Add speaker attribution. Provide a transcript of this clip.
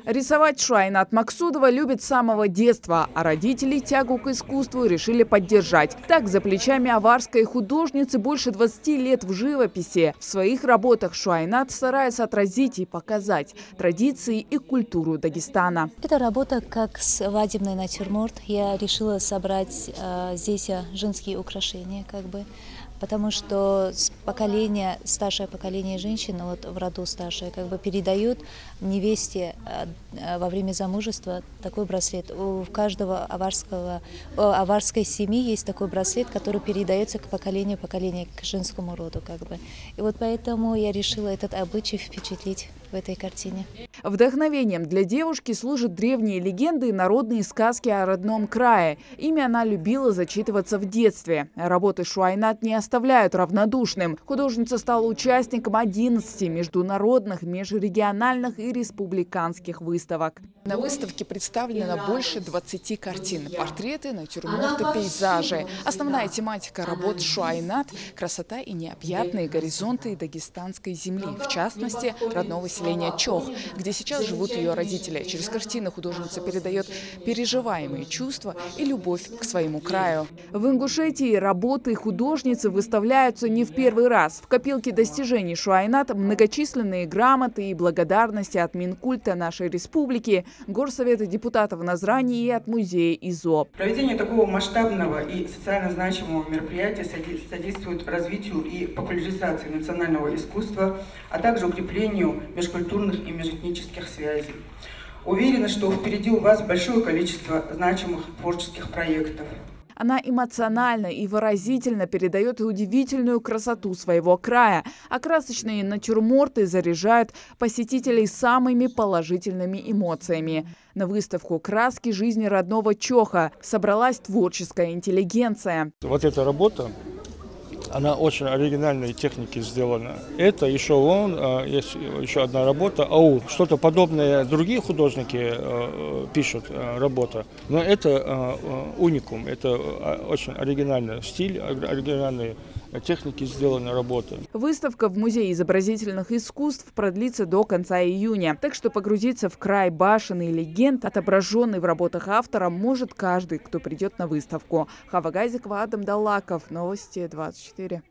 Speaker 1: Рисовать Шуайнат Максудова любит с самого детства, а родители тягу к искусству решили поддержать. Так, за плечами аварской художницы больше 20 лет в живописи. В своих работах Шуайнат старается отразить и показать традиции и культуру Дагестана.
Speaker 2: Эта работа как свадебный натюрморт. Я решила собрать здесь женские украшения, потому что старшее поколение женщин, вот в роду старшее, передают невесте во время замужества такой браслет. У каждого аварской семьи есть такой браслет, который передается к поколению к женскому роду, И вот поэтому я решила этот обычай впечатлить в этой картине.
Speaker 1: Вдохновением для девушки служат древние легенды и народные сказки о родном крае. Ими она любила зачитываться в детстве. Работы Шуайнат не оставляют равнодушным. Художница стала участником 11 международных, межрегиональных и республиканских выставок. На выставке представлено больше 20 картин. Портреты, натюрморты, пейзажи. Основная тематика работ Шуайнат – красота и необъятные горизонты дагестанской земли, в частности, родного селения Чох, где сейчас живут ее родители. Через картины художница передает переживаемые чувства и любовь к своему краю. В Ингушетии работы художницы выставляются не в первый раз. В копилке достижений Шуайнат многочисленные грамоты и благодарности от Минкульта нашей республики, Горсовета депутатов Назрани и от музея ИЗО.
Speaker 3: Проведение такого масштабного и социально значимого мероприятия содействует развитию и популяризации национального искусства, а также укреплению межкультурных и межэтнических связей. Уверена, что впереди у вас большое количество значимых творческих проектов.
Speaker 1: Она эмоционально и выразительно передает удивительную красоту своего края, а красочные натюрморты заряжают посетителей самыми положительными эмоциями. На выставку «Краски жизни родного Чоха» собралась творческая интеллигенция.
Speaker 4: Вот эта работа, она очень оригинальной техники сделана. Это еще есть еще одна работа, АУ. Что-то подобное другие художники пишут работа. Но это уникум, это очень оригинальный стиль, оригинальные техники сделаны работы.
Speaker 1: Выставка в Музее изобразительных искусств продлится до конца июня. Так что погрузиться в край башен и легенд, отображенный в работах автора, может каждый, кто придет на выставку. Хава Газикова, Адам Даллаков. Новости 24.